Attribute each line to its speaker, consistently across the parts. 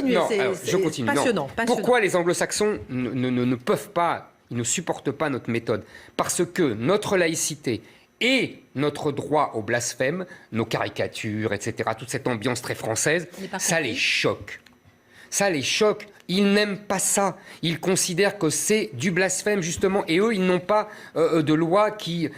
Speaker 1: continuez,
Speaker 2: je continue.
Speaker 1: Passionnant, passionnant.
Speaker 2: Pourquoi les anglo-saxons ne peuvent pas, ils ne supportent pas notre méthode? Parce que notre laïcité et notre droit au blasphème, nos caricatures, etc., toute cette ambiance très française, ça les choque. Ça les choque. Ils n'aiment pas ça. Ils considèrent que c'est du blasphème, justement. Et eux, ils n'ont pas de loi qui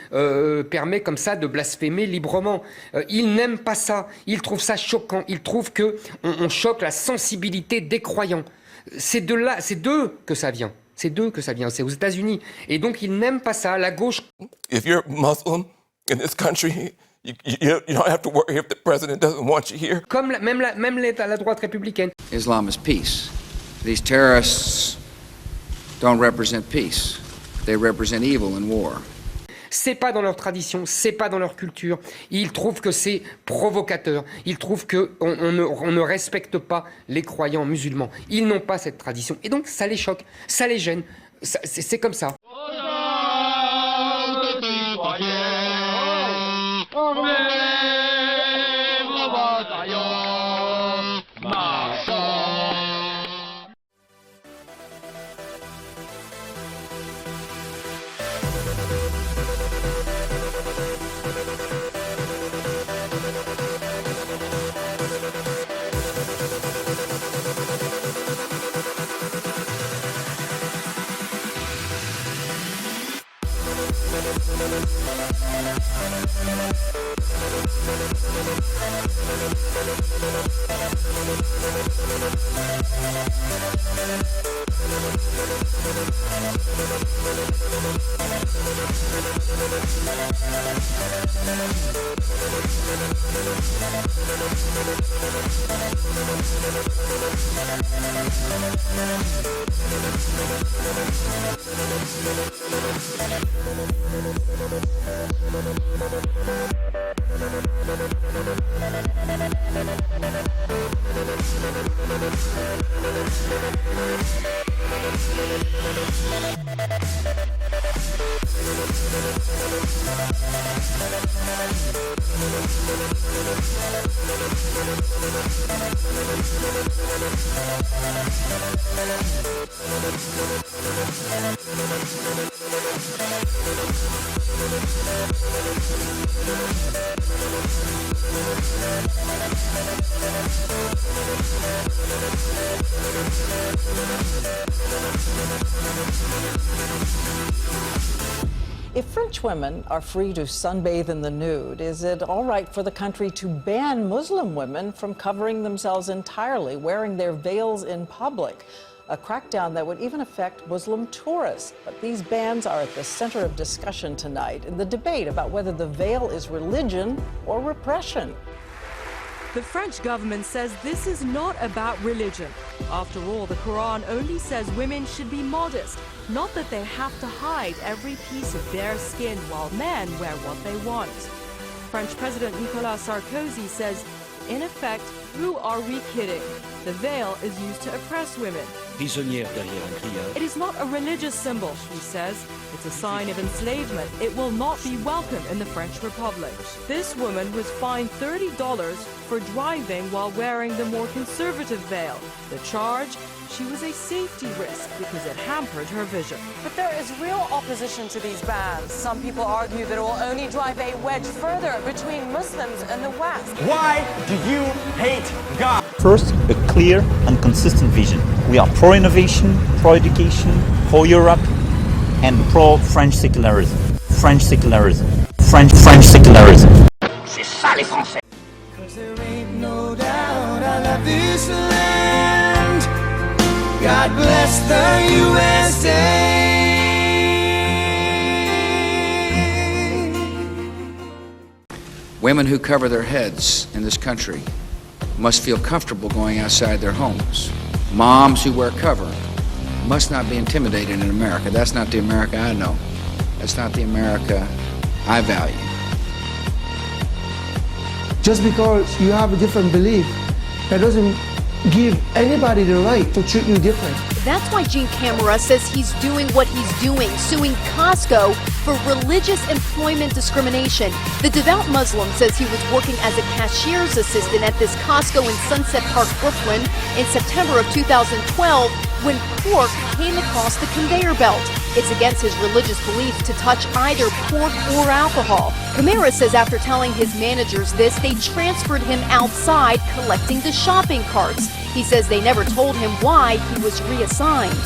Speaker 2: permet comme ça de blasphémer librement. Ils n'aiment pas ça. Ils trouvent ça choquant. Ils trouvent qu'on choque la sensibilité des croyants. C'est d'eux que ça vient. C'est d'eux que ça vient. C'est aux États-Unis. Et donc, ils n'aiment pas ça. La gauche...
Speaker 3: If you're Muslim in this country... You don't have to worry if the president doesn't want you here.
Speaker 2: Comme même la droite républicaine.
Speaker 4: Islam is peace. These terrorists don't represent peace. They represent evil and war.
Speaker 2: C'est pas dans leur tradition, c'est pas dans leur culture. Ils trouvent que c'est provocateur. Ils trouvent qu'on ne respecte pas les croyants musulmans. Ils n'ont pas cette tradition. Et donc, ça les choque, ça les gêne. C'est comme ça.
Speaker 5: If French women are free to sunbathe in the nude, is it all right for the country to ban Muslim women from covering themselves entirely, wearing their veils in public? A crackdown that would even affect Muslim tourists. But these bans are at the center of discussion tonight in the debate about whether the veil is religion or repression.
Speaker 6: The French government says this is not about religion. After all, the Quran only says women should be modest, not that they have to hide every piece of their skin while men wear what they want. French President Nicolas Sarkozy says, in effect, who are we kidding? The veil is used to oppress women. It is not a religious symbol, he says. It's a sign of enslavement. It will not be welcome in the French Republic. This woman was fined $30 for driving while wearing the more conservative veil. The charge? She was a safety risk because it hampered her vision.
Speaker 7: But there is real opposition to these bans. Some people argue that it will only drive a wedge further between Muslims and the West.
Speaker 8: Why do you hate God?
Speaker 9: First, a clear and consistent vision. We are pro-innovation, pro-education, pro-Europe, and pro-French secularism. French secularism. French secularism.
Speaker 8: C'est ça les Français. 'Cause there ain't no doubt I love this land. God bless the USA.
Speaker 4: Women who cover their heads in this country must feel comfortable going outside their homes. Moms who wear cover must not be intimidated in America. That's not the America I know. That's not the America I value.
Speaker 10: Just because you have a different belief, that doesn't
Speaker 1: give anybody the right to treat you different.
Speaker 10: That's why Gene Camara says he's doing what he's doing, suing Costco for religious employment discrimination. The devout Muslim says he was working as a cashier's assistant at this Costco in Sunset Park, Brooklyn, in September of 2012 when pork came across the conveyor belt. It's against his religious belief to touch either pork or alcohol. Camara says after telling his managers this, they transferred him outside collecting the shopping carts. He says they never told him why he was reassigned.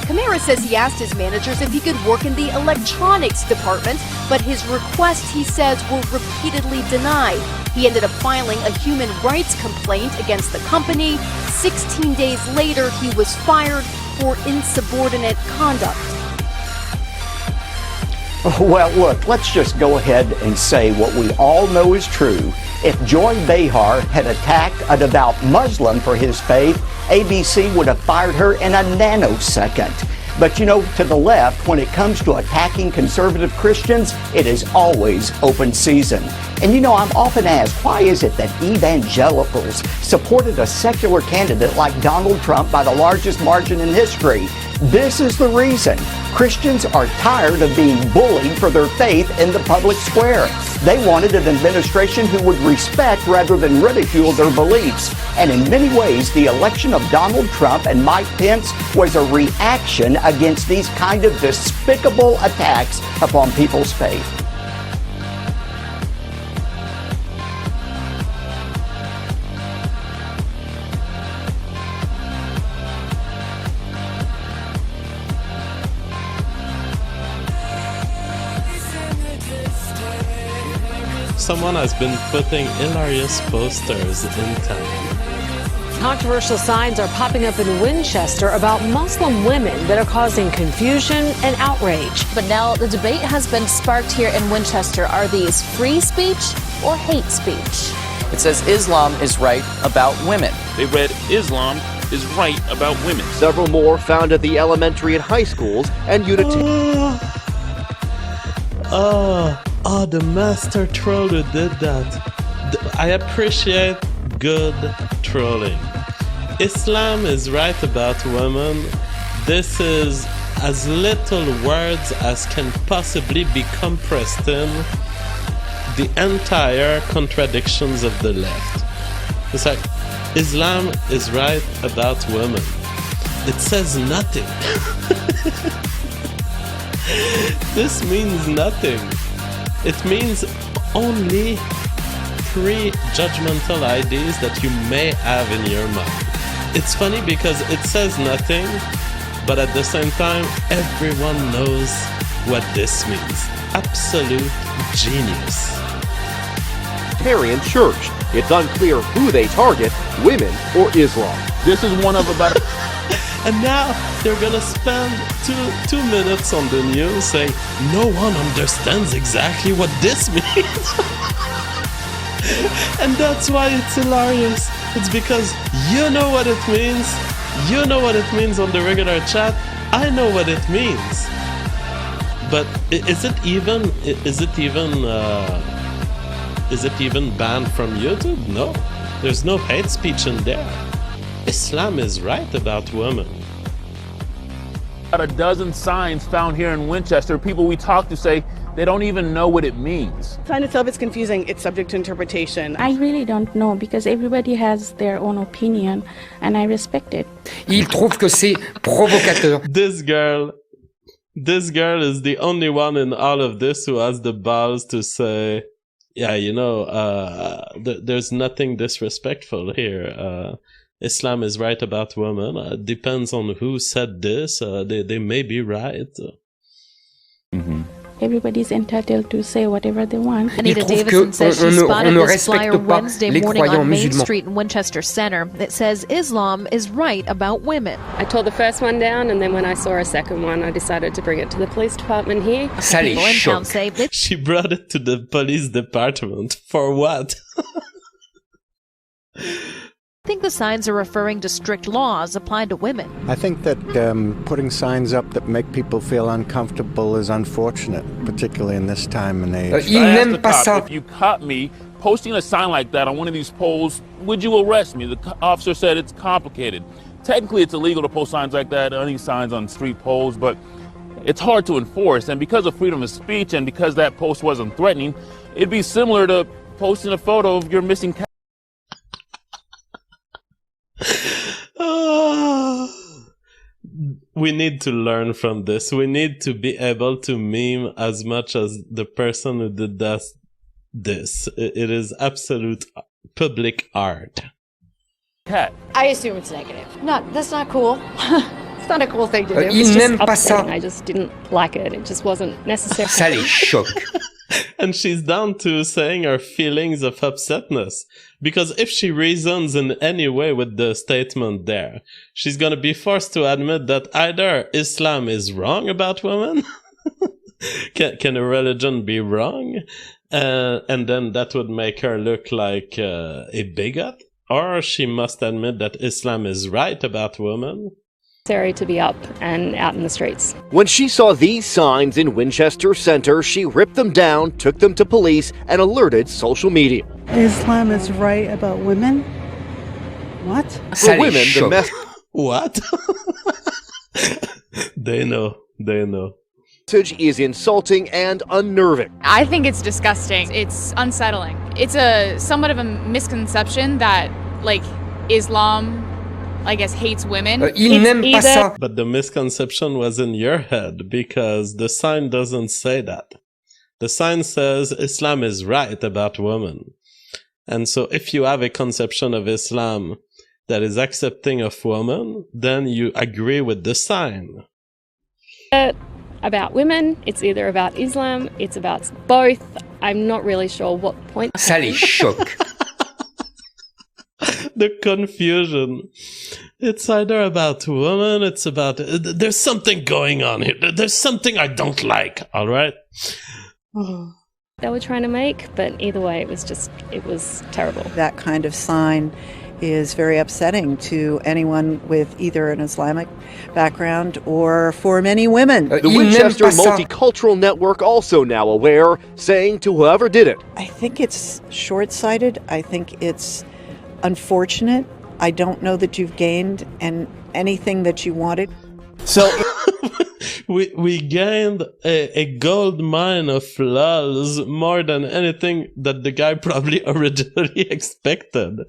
Speaker 10: Camara says he asked his managers if he could work in the electronics department, but his requests, he says, were repeatedly denied. He ended up filing a human rights complaint against the company. 16 days later, he was fired for insubordinate conduct.
Speaker 11: Well, look, let's just go ahead and say what we all know is true. If Joy Behar had attacked a devout Muslim for his faith, ABC would have fired her in a nanosecond. But you know, to the left, when it comes to attacking conservative Christians, it is always open season. And you know, I'm often asked, why is it that evangelicals supported a secular candidate like Donald Trump by the largest margin in history? This is the reason. Christians are tired of being bullied for their faith in the public square. They wanted an administration who would respect rather than ridicule their beliefs. And in many ways, the election of Donald Trump and Mike Pence was a reaction against these kind of despicable attacks upon people's faith.
Speaker 12: Someone has been putting hilarious posters in town.
Speaker 13: Controversial signs are popping up in Winchester about Muslim women that are causing confusion and outrage.
Speaker 14: But now the debate has been sparked here in Winchester. Are these free speech or hate speech?
Speaker 15: It says Islam is right about women.
Speaker 16: They read Islam is right about women.
Speaker 17: Several more found at the elementary and high schools and
Speaker 12: the master troll who did that. I appreciate good trolling. Islam is right about women. This is as little words as can possibly be compressed in the entire contradictions of the left. It's like, Islam is right about women. It says nothing. This means nothing. It means only pre-judgmental ideas that you may have in your mind. It's funny because it says nothing, but at the same time, everyone knows what this means. Absolute genius.
Speaker 17: Unitarian Church. It's unclear who they target, women or Islam.
Speaker 16: This is one of about...
Speaker 12: And now they're gonna spend two minutes on the news saying no one understands exactly what this means. And that's why it's hilarious. It's because you know what it means. You know what it means on the regular chat. I know what it means. But is it even banned from YouTube? No. There's no hate speech in there. Islam is right about women.
Speaker 16: About a dozen signs found here in Winchester. People we talk to say they don't even know what it means.
Speaker 18: The sign itself is confusing. It's subject to interpretation.
Speaker 19: I really don't know because everybody has their own opinion and I respect it.
Speaker 2: Il trouve que c'est provocateur.
Speaker 12: This girl is the only one in all of this who has the balls to say, yeah, you know, there's nothing disrespectful here. Islam is right about women. Depends on who said this. They may be right.
Speaker 19: Mm-hmm. Everybody's entitled to say whatever they want.
Speaker 14: Anita Davison says she spotted this flyer Wednesday morning on Main Street in Winchester Center. It says Islam is right about women.
Speaker 20: I tore the first one down, and then when I saw a second one, I decided to bring it to the police department here.
Speaker 2: People in town
Speaker 12: say she brought it to the police department. For what?
Speaker 14: I think the signs are referring to strict laws applied to women.
Speaker 21: I think that putting signs up that make people feel uncomfortable is unfortunate, particularly in this time and age.
Speaker 16: If you caught me posting a sign like that on one of these poles, would you arrest me? The officer said it's complicated. Technically, it's illegal to post signs like that, any signs on street poles, but it's hard to enforce. And because of freedom of speech and because that post wasn't threatening, it'd be similar to posting a photo of your missing cat.
Speaker 12: We need to learn from this. We need to be able to meme as much as the person who did this. It is absolute public art.
Speaker 16: Cat.
Speaker 22: I assume it's negative. No, that's not cool. It's not a cool thing to do.
Speaker 14: It's just upsetting. I just didn't like it. It just wasn't necessary.
Speaker 2: Ça les choque.
Speaker 12: And she's down to saying her feelings of upsetness. Because if she reasons in any way with the statement there, she's going to be forced to admit that either Islam is wrong about women, can a religion be wrong? And then that would make her look like a bigot. Or she must admit that Islam is right about women.
Speaker 14: To be up and out in the streets.
Speaker 17: When she saw these signs in Winchester Center, she ripped them down, took them to police, and alerted social media.
Speaker 23: Islam is right about women? What?
Speaker 17: For women, the message...
Speaker 12: What? They know.
Speaker 17: Message is insulting and unnerving.
Speaker 24: I think it's disgusting. It's unsettling. It's somewhat of a misconception that, Islam, I guess, hates women.
Speaker 12: But the misconception was in your head because the sign doesn't say that. The sign says Islam is right about women. And so if you have a conception of Islam that is accepting of women, then you agree with the sign.
Speaker 14: About women, it's either about Islam, it's about both. I'm not really sure what point.
Speaker 2: Ça les choque.
Speaker 12: The confusion. It's either about women, it's about... There's something going on here. There's something I don't like, all right?
Speaker 14: They were trying to make, but either way, it was terrible.
Speaker 23: That kind of sign is very upsetting to anyone with either an Islamic background or for many women.
Speaker 17: The Winchester Multicultural Network also now aware, saying to whoever did it.
Speaker 23: I think it's short-sighted. I think it's unfortunate. I don't know that you've gained anything that you wanted.
Speaker 12: So we gained a gold mine of lulls more than anything that the guy probably originally expected.